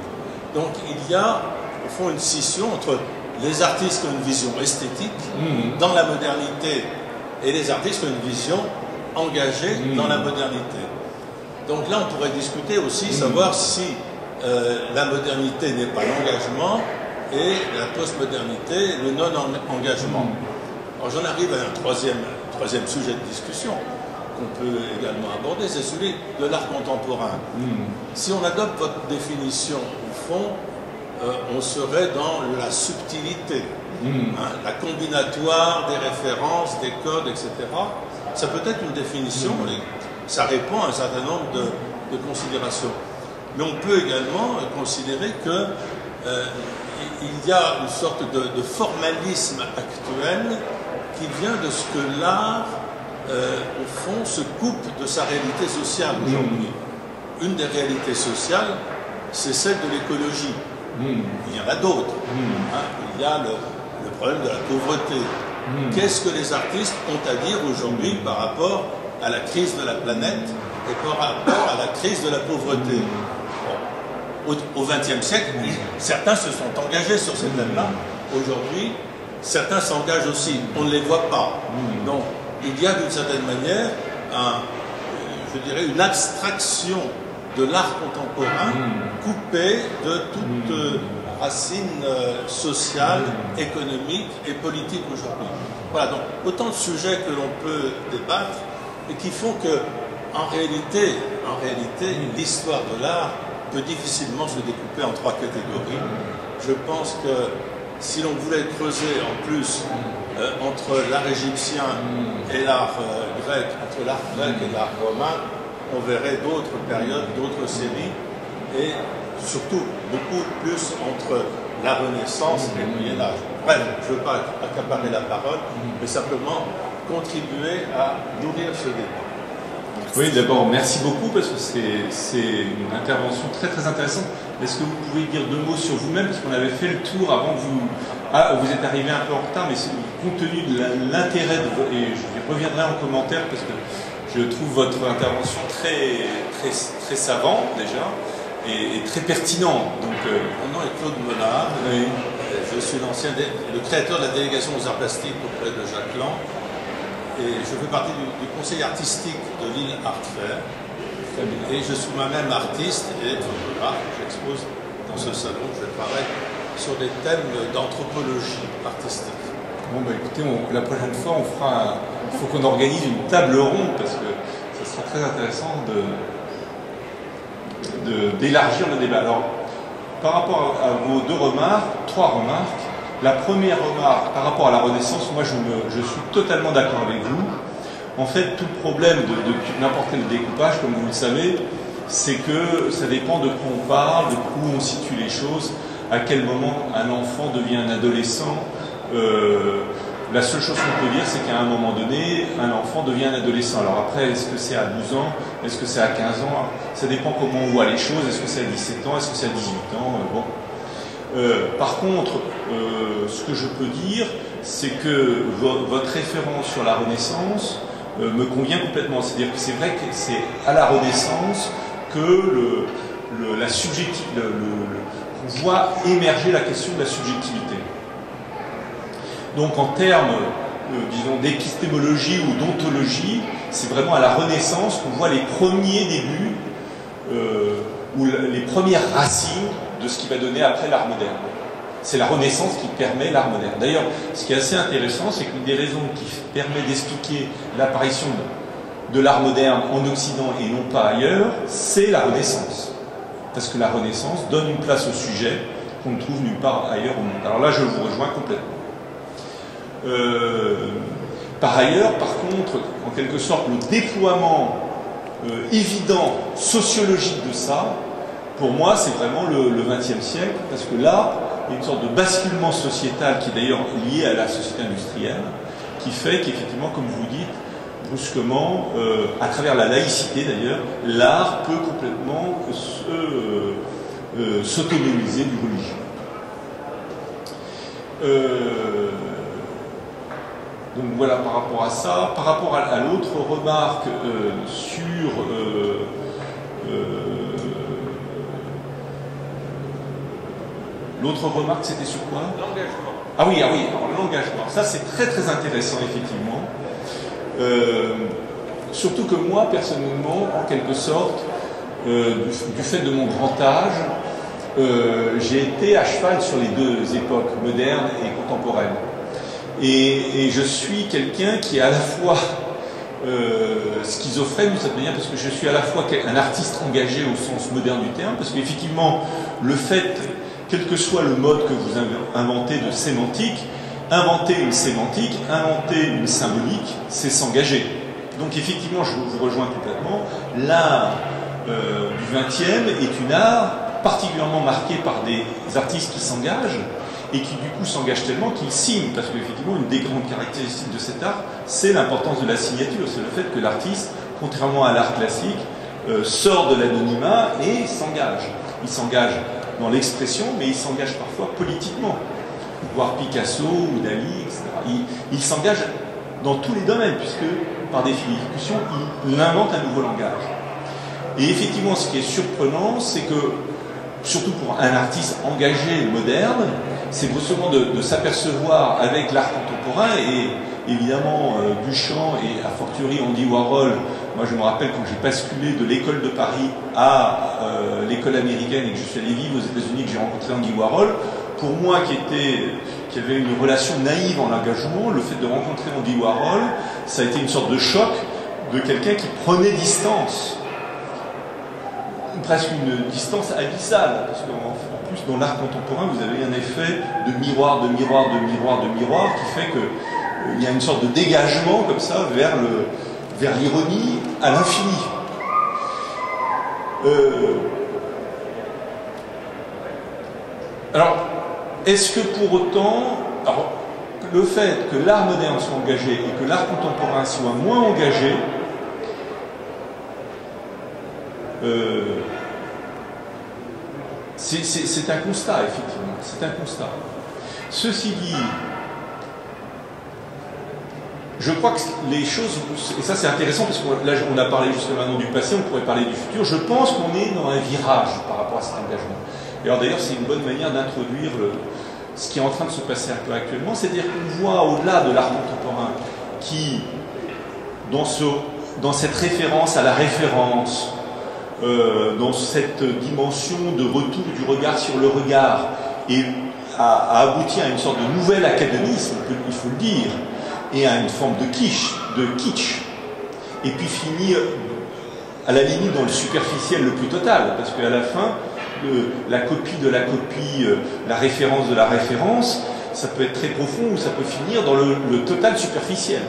Donc il y a, au fond, une scission entre les artistes qui ont une vision esthétique dans la modernité et les artistes qui ont une vision engagée dans la modernité. Donc là, on pourrait discuter aussi, savoir si la modernité n'est pas l'engagement et la postmodernité le non-engagement. Alors j'en arrive à un troisième sujet de discussion qu'on peut également aborder, c'est celui de l'art contemporain. Si on adopte votre définition, au fond, on serait dans la subtilité, la combinatoire des références, des codes, etc. Ça peut être une définition, ça répond à un certain nombre de considérations. Mais on peut également considérer que il y a une sorte de formalisme actuel qui vient de ce que l'art, au fond, se coupe de sa réalité sociale aujourd'hui. Une des réalités sociales, c'est celle de l'écologie. Il y en a d'autres. Il y a le problème de la pauvreté. Qu'est-ce que les artistes ont à dire aujourd'hui par rapport à la crise de la planète et par rapport à la crise de la pauvreté? Au XXe siècle, certains se sont engagés sur ces thèmes-là. Aujourd'hui, certains s'engagent aussi. On ne les voit pas. Donc, il y a d'une certaine manière, je dirais, une abstraction de l'art contemporain coupée de toute racine sociale, économique et politique aujourd'hui. Voilà, donc autant de sujets que l'on peut débattre et qui font que, en réalité, l'histoire de l'art peut difficilement se découper en trois catégories. Je pense que si l'on voulait creuser en plus entre l'art égyptien et l'art grec, entre l'art grec et l'art romain, on verrait d'autres périodes, d'autres séries, et surtout beaucoup plus entre la Renaissance et le Moyen-Âge. Bref, je ne veux pas accaparer la parole, mais simplement contribuer à nourrir ce débat. Oui, d'abord, merci beaucoup parce que c'est une intervention très très intéressante. Est-ce que vous pouvez dire deux mots sur vous-même, parce qu'on avait fait le tour avant que vous... Ah, vous êtes arrivé un peu en retard, mais compte tenu de l'intérêt, et je reviendrai en commentaire parce que je trouve votre intervention très savante déjà, et très pertinente. Donc, mon nom est Claude Menard, oui. Je suis le créateur de la délégation aux arts plastiques auprès de Jacques Lang, et je fais partie du conseil artistique de l'île Art Fair. Et je suis moi-même artiste et photographe. J'expose dans ce salon, je travaille sur des thèmes d'anthropologie artistique. Bon, bah écoutez, la prochaine fois, il faut qu'on organise une table ronde parce que ce sera très intéressant d'élargir le débat. Alors, par rapport à vos trois remarques. La première remarque, par rapport à la Renaissance, moi je suis totalement d'accord avec vous. En fait, tout le problème de n'importe quel découpage, comme vous le savez, c'est que ça dépend de quoi on parle, de où on situe les choses, à quel moment un enfant devient un adolescent. La seule chose qu'on peut dire, c'est qu'à un moment donné, un enfant devient un adolescent. Alors après, est-ce que c'est à 12 ans? Est-ce que c'est à 15 ans? Ça dépend comment on voit les choses. Est-ce que c'est à 17 ans? Est-ce que c'est à 18 ans? Bon. Par contre, ce que je peux dire, c'est que votre référence sur la Renaissance me convient complètement. C'est-à-dire que c'est vrai que c'est à la Renaissance que on voit émerger la question de la subjectivité. Donc en termes, disons, d'épistémologie ou d'ontologie, c'est vraiment à la Renaissance qu'on voit les premiers débuts ou les premières racines de ce qui va donner après l'art moderne. C'est la Renaissance qui permet l'art moderne. D'ailleurs, ce qui est assez intéressant, c'est qu'une des raisons qui permet d'expliquer l'apparition de l'art moderne en Occident et non pas ailleurs, c'est la Renaissance. Parce que la Renaissance donne une place au sujet qu'on ne trouve nulle part ailleurs au monde. Alors là, je vous rejoins complètement. Par ailleurs, par contre, en quelque sorte, le déploiement évident, sociologique de ça, pour moi, c'est vraiment le XXe siècle, parce que là, il y a une sorte de basculement sociétal qui est d'ailleurs lié à la société industrielle, qui fait qu'effectivement, comme vous dites, brusquement, à travers la laïcité d'ailleurs, l'art peut complètement s'autonomiser du religieux. Donc voilà par rapport à ça. Par rapport à l'autre remarque sur l'autre remarque, c'était sur quoi? L'engagement. Ah oui, alors l'engagement. Ça, c'est très très intéressant, effectivement. Surtout que moi, personnellement, en quelque sorte, du fait de mon grand âge, j'ai été à cheval sur les deux époques, moderne et contemporaine. Et je suis quelqu'un qui est à la fois schizophrène d'une certaine manière, parce que je suis à la fois un artiste engagé au sens moderne du terme, parce qu'effectivement, le fait, quel que soit le mode que vous inventez de sémantique, inventer une sémantique, inventer une symbolique, c'est s'engager. Donc effectivement, je vous rejoins complètement, l'art du XXe est une art particulièrement marqué par des artistes qui s'engagent et qui du coup s'engagent tellement qu'ils signent, parce qu'effectivement une des grandes caractéristiques de cet art, c'est l'importance de la signature, c'est le fait que l'artiste, contrairement à l'art classique, sort de l'anonymat et s'engage. Il s'engage dans l'expression, mais il s'engage parfois politiquement, voire Picasso ou Dali, etc. Il s'engage dans tous les domaines, puisque par définition, il invente un nouveau langage. Et effectivement, ce qui est surprenant, c'est que, surtout pour un artiste engagé moderne, c'est brusquement de s'apercevoir avec l'art contemporain, et évidemment Duchamp et a fortiori Andy Warhol. Moi je me rappelle quand j'ai basculé de l'école de Paris à l'école américaine et que je suis allé vivre aux États-Unis, que j'ai rencontré Andy Warhol, pour moi qui avait une relation naïve en engagement, le fait de rencontrer Andy Warhol, ça a été une sorte de choc de quelqu'un qui prenait distance, presque une distance abyssale, parce qu'en plus dans l'art contemporain vous avez un effet de miroir, de miroir, de miroir, de miroir qui fait qu'il y a une sorte de dégagement comme ça vers l'ironie à l'infini. Alors, est-ce que pour autant, alors, le fait que l'art moderne soit engagé et que l'art contemporain soit moins engagé, c'est un constat, effectivement, c'est un constat. Ceci dit, je crois que les choses, et ça c'est intéressant parce que là on a parlé jusqu'à maintenant du passé, on pourrait parler du futur, je pense qu'on est dans un virage par rapport à cet engagement. Et alors d'ailleurs c'est une bonne manière d'introduire ce qui est en train de se passer un peu actuellement, c'est-à-dire qu'on voit au-delà de l'art contemporain qui, dans cette référence à la référence, dans cette dimension de retour du regard sur le regard, et à aboutir à une sorte de nouvel académisme, il faut le dire, et à une forme de kitsch, et puis finir à la limite dans le superficiel le plus total, parce qu'à la fin, la copie de la copie, la référence de la référence, ça peut être très profond ou ça peut finir dans le total superficiel.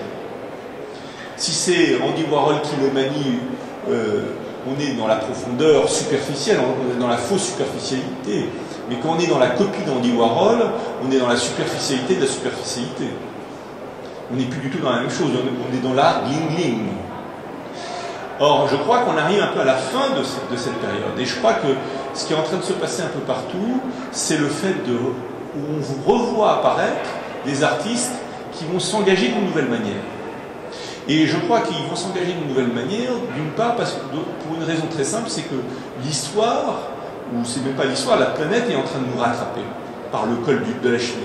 Si c'est Andy Warhol qui le manie, on est dans la profondeur superficielle, on est dans la fausse superficialité. Mais quand on est dans la copie d'Andy Warhol, on est dans la superficialité de la superficialité. On n'est plus du tout dans la même chose, on est dans l'art bling-bling. Or, je crois qu'on arrive un peu à la fin de cette période. Et je crois que ce qui est en train de se passer un peu partout, c'est le fait où on vous revoit apparaître des artistes qui vont s'engager d'une nouvelle manière. Et je crois qu'ils vont s'engager d'une nouvelle manière, d'une part, pour une raison très simple, c'est que l'histoire, ou c'est même pas l'histoire, la planète est en train de nous rattraper par le col de la Chine.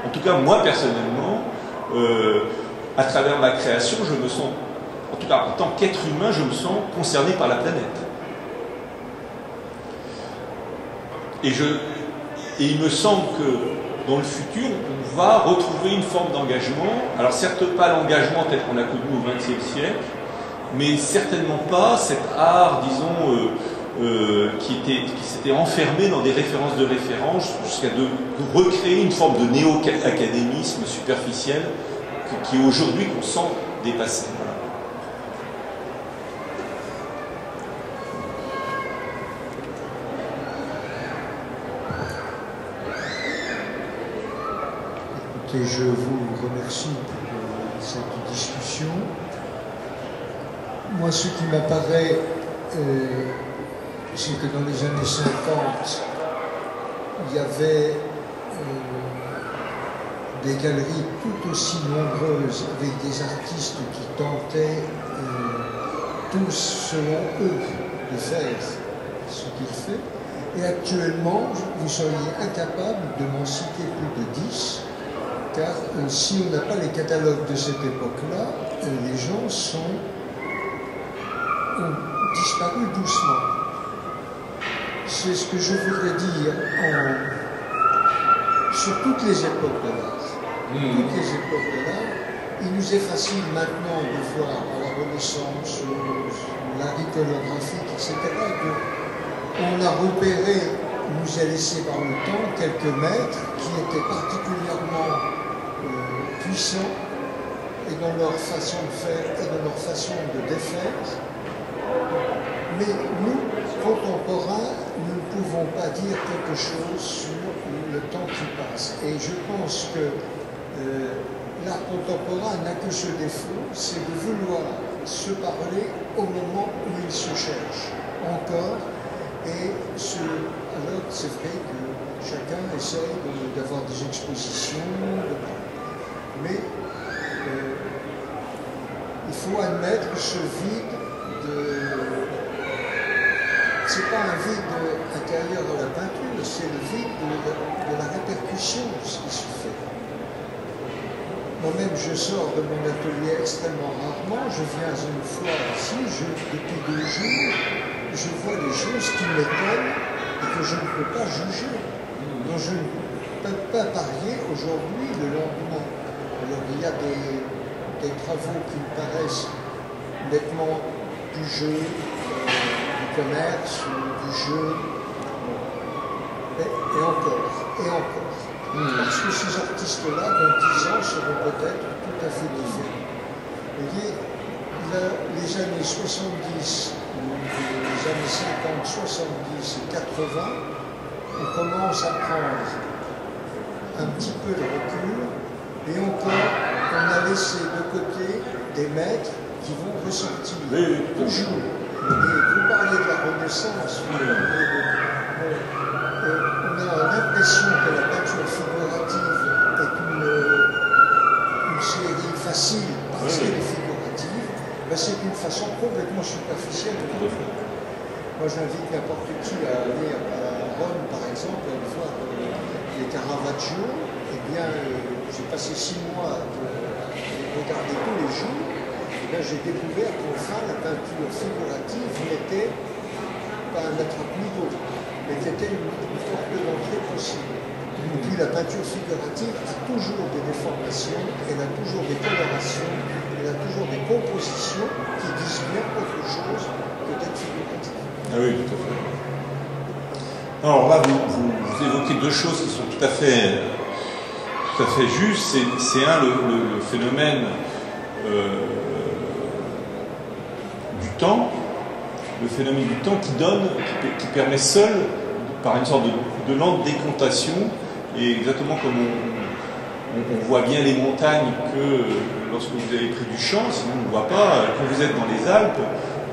En tout cas, moi, personnellement, à travers ma création, je me sens, en tout cas en tant qu'être humain, je me sens concerné par la planète. Et il me semble que dans le futur, on va retrouver une forme d'engagement, alors certes pas l'engagement tel qu'on l'a connu au XXe siècle, mais certainement pas cet art, disons, qui s'était enfermé dans des références de référence jusqu'à de recréer une forme de néo-académisme superficiel qui aujourd'hui qu'on sent dépassé. Voilà. Écoutez, je vous remercie pour cette discussion. Moi, ce qui m'apparaît, c'est que dans les années 50, il y avait des galeries tout aussi nombreuses avec des artistes qui tentaient tous, selon eux, de faire ce qu'il fait. Et actuellement, vous seriez incapable de m'en citer plus de 10, car si on n'a pas les catalogues de cette époque-là, les gens ont disparu doucement. C'est ce que je voudrais dire sur toutes les époques de l'art. Toutes les époques de l'art. Il nous est facile maintenant de voir à la Renaissance, l'art iconographique, etc., qu'on a repéré, nous a laissé par le temps, quelques maîtres qui étaient particulièrement puissants et dans leur façon de faire et dans leur façon de défaire. Mais nous, contemporains, nous ne pouvons pas dire quelque chose sur le temps qui passe. Et je pense que l'art contemporain n'a que ce défaut, c'est de vouloir se parler au moment où il se cherche encore. Et alors c'est vrai que chacun essaie d'avoir des expositions, mais il faut admettre ce vide c'est pas un vide intérieur de la peinture, c'est le vide de la répercussion de ce qui se fait. moi-même, je sors de mon atelier extrêmement rarement. Je viens une fois ici, depuis 2 jours, je vois des choses qui m'étonnent et que je ne peux pas juger. Donc je ne peux pas parier aujourd'hui le lendemain. Alors il y a des travaux qui me paraissent nettement du jeu, du commerce, du jeu, et encore. Parce que ces artistes-là, dans 10 ans, seront peut-être tout à fait différents. Vous voyez, les années 70, les années 50, 70 et 80, on commence à prendre un petit peu de recul, et encore, on a laissé de côté des maîtres qui vont ressortir. Toujours. Vous parlez de la Renaissance, on a l'impression que la peinture figurative est une série facile parce qu'elle est figurative, mais c'est une façon complètement superficielle de le faire. Moi j'invite n'importe qui à aller à Rome par exemple, à aller voir les Caravaggio. Eh bien, j'ai passé 6 mois à regarder tous les jours. Et bien j'ai découvert qu'enfin la peinture figurative n'était pas un attrape-nigo, mais qui était une porte d'entrée possible. Et puis la peinture figurative a toujours des déformations, elle a toujours des colorations, elle a toujours des compositions qui disent bien autre chose que d'être figurative. Ah oui, tout à fait. Alors là, vous évoquez 2 choses qui sont tout à fait justes. C'est le phénomène du temps, le phénomène du temps qui permet seul, par une sorte de lente décontation, et exactement comme on voit bien les montagnes que lorsque vous avez pris du champ, sinon on ne voit pas. Quand vous êtes dans les Alpes,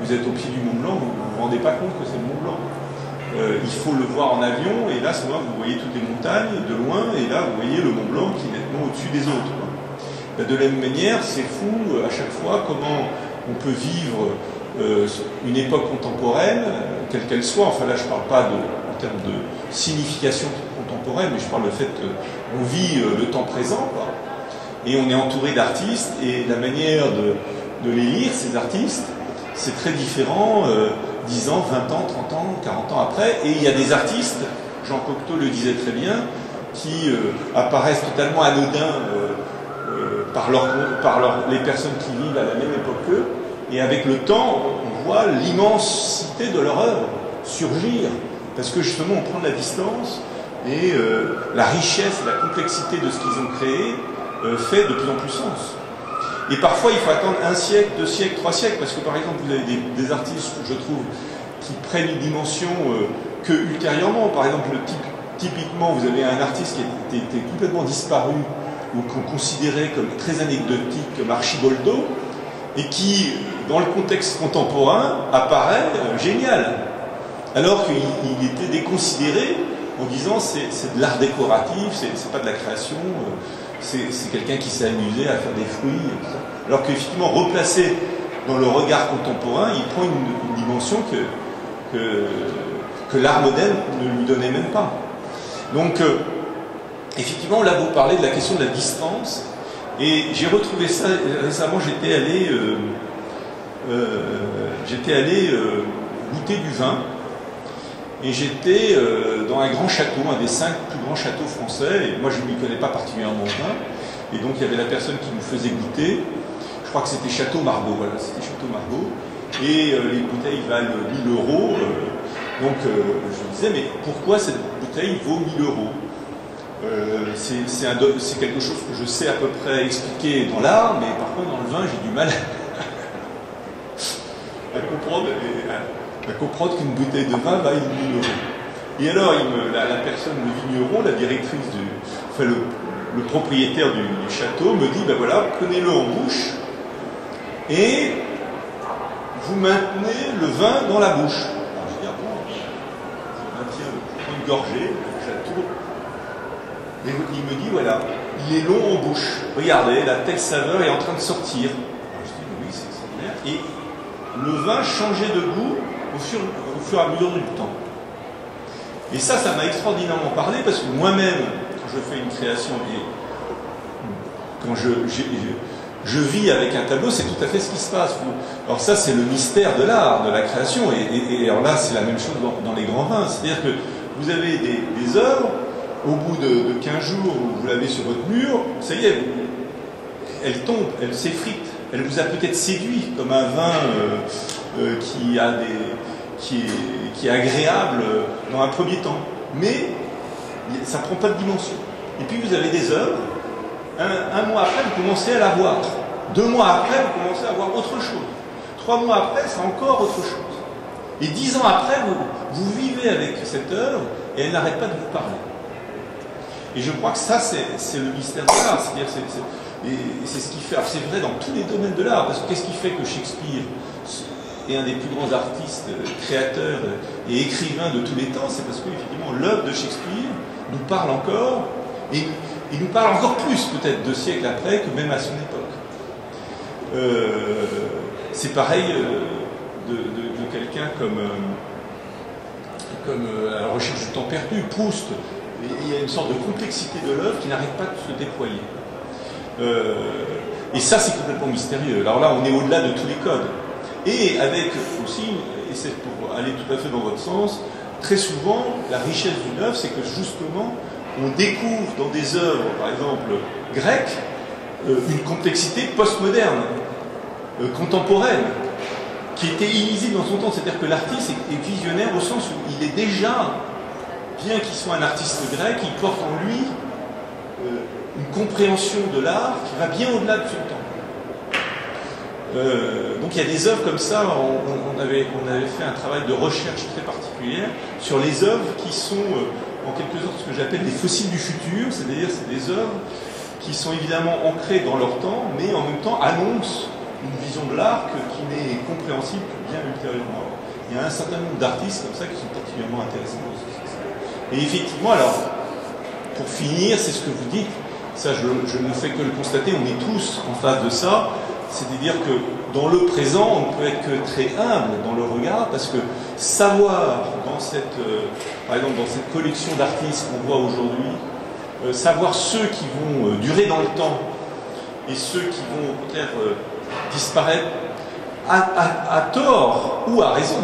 vous êtes au pied du Mont Blanc, vous ne vous rendez pas compte que c'est le Mont Blanc. Il faut le voir en avion, et là, souvent, vous voyez toutes les montagnes de loin, et là, vous voyez le Mont Blanc qui est nettement au-dessus des autres. De la même manière, c'est fou à chaque fois comment on peut vivre une époque contemporaine, quelle qu'elle soit. Enfin là, je ne parle pas en termes de signification contemporaine, mais je parle du fait qu'on vit le temps présent, quoi. Et on est entouré d'artistes, et la manière de les lire, ces artistes, c'est très différent 10 ans, 20 ans, 30 ans, 40 ans après. Et il y a des artistes, Jean Cocteau le disait très bien, qui apparaissent totalement anodins par les personnes qui vivent à la même époque qu'eux. Et avec le temps, on voit l'immensité de leur œuvre surgir. Parce que justement, on prend de la distance, et la richesse et la complexité de ce qu'ils ont créé fait de plus en plus sens. Et parfois, il faut attendre 1 siècle, 2 siècles, 3 siècles, parce que par exemple, vous avez des artistes, je trouve, qui prennent une dimension que ultérieurement. Par exemple, typiquement, vous avez un artiste qui était complètement disparu, ou qu'on considérait comme très anecdotique, comme Archiboldo, et qui, dans le contexte contemporain, apparaît génial. Alors qu'il était déconsidéré en disant c'est de l'art décoratif, c'est pas de la création, c'est quelqu'un qui s'est amusé à faire des fruits, et tout ça. Alors qu'effectivement, replacé dans le regard contemporain, il prend une dimension que l'art moderne ne lui donnait même pas. Donc, effectivement, là, vous parlez de la question de la distance, et j'ai retrouvé ça récemment. J'étais allé goûter du vin, et j'étais dans un grand château, un des 5 plus grands châteaux français, et moi je ne m'y connais pas particulièrement bien, et donc il y avait la personne qui nous faisait goûter. Je crois que c'était Château Margaux, voilà, c'était Château Margaux, et les bouteilles valent 1 000 €. Donc je me disais, mais pourquoi cette bouteille vaut 1 000 €? C'est quelque chose que je sais à peu près expliquer dans l'art, mais par contre dans le vin j'ai du mal à comprendre qu'une bouteille de vin vaille 1 000 €. Et alors la personne, le vigneron, la directrice le propriétaire du château me dit, ben voilà, prenez-le en bouche et vous maintenez le vin dans la bouche. Alors je dis, ah bon, je maintiens une gorgée, je tourne. Et il me dit, voilà, il est long en bouche. Regardez, la telle saveur est en train de sortir. Alors je dis, oui, c'est extraordinaire. Et le vin changeait de goût au fur et à mesure du temps. Et ça m'a extraordinairement parlé, parce que moi-même, quand je fais une création, et quand je vis avec un tableau, c'est tout à fait ce qui se passe. Alors ça, c'est le mystère de l'art, de la création, et alors là, c'est la même chose dans les grands vins. C'est-à-dire que vous avez des œuvres, au bout de 15 jours, vous l'avez sur votre mur, ça y est, elle tombe, elle s'effrite. Elle vous a peut-être séduit, comme un vin qui est agréable dans un premier temps. Mais ça ne prend pas de dimension. Et puis vous avez des œuvres, un mois après, vous commencez à la voir. 2 mois après, vous commencez à voir autre chose. 3 mois après, c'est encore autre chose. Et 10 ans après, vous vivez avec cette œuvre et elle n'arrête pas de vous parler. Et je crois que ça, c'est le mystère de l'art. C'est-à-dire, c'est ce qui fait. Alors, c'est vrai dans tous les domaines de l'art, parce que qu'est-ce qui fait que Shakespeare est un des plus grands artistes, créateurs et écrivains de tous les temps? C'est parce que, effectivement, l'œuvre de Shakespeare nous parle encore, et il nous parle encore plus, peut-être, 2 siècles après, que même à son époque. C'est pareil de quelqu'un comme à la recherche du temps perdu, Proust. Il y a une sorte de complexité de l'œuvre qui n'arrête pas de se déployer. Et ça, c'est complètement mystérieux. Alors là, on est au-delà de tous les codes. Et avec aussi, et c'est pour aller tout à fait dans votre sens, très souvent, la richesse d'une œuvre, c'est que justement, on découvre dans des œuvres, par exemple, grecques, une complexité postmoderne, contemporaine, qui était illisible dans son temps. C'est-à-dire que l'artiste est visionnaire au sens où il est déjà, bien qu'il soit un artiste grec, il porte en lui une compréhension de l'art qui va bien au-delà de son temps. Donc il y a des œuvres comme ça, on avait fait un travail de recherche très particulière sur les œuvres qui sont en quelque sorte ce que j'appelle des fossiles du futur, c'est-à-dire c'est des œuvres qui sont évidemment ancrées dans leur temps, mais en même temps annoncent une vision de l'art qui n'est compréhensible que bien ultérieurement. Il y a un certain nombre d'artistes comme ça qui sont particulièrement intéressants aussi. Et effectivement, alors, pour finir, c'est ce que vous dites, ça je ne fais que le constater, on est tous en face de ça, c'est-à-dire que dans le présent, on ne peut être que très humble dans le regard, parce que savoir, par exemple dans cette collection d'artistes qu'on voit aujourd'hui, savoir ceux qui vont durer dans le temps et ceux qui vont peut-être disparaître à tort ou à raison.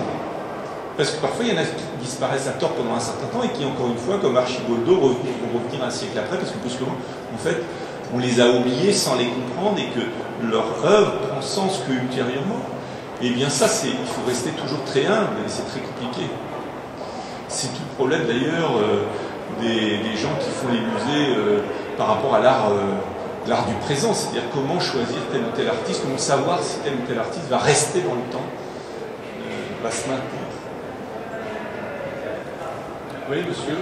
Parce que parfois, il y en a qui disparaissent à tort pendant un certain temps et qui, encore une fois, comme Archiboldo, vont revenir un siècle après, parce que brusquement, en fait, on les a oubliés sans les comprendre et que leur œuvre prend sens que ultérieurement. Et bien ça, il faut rester toujours très humble et c'est très compliqué. C'est tout le problème d'ailleurs des gens qui font les musées par rapport à l'art du présent, c'est-à-dire comment choisir tel ou tel artiste, comment savoir si tel ou tel artiste va rester dans le temps, va se maintenir. Oui, monsieur.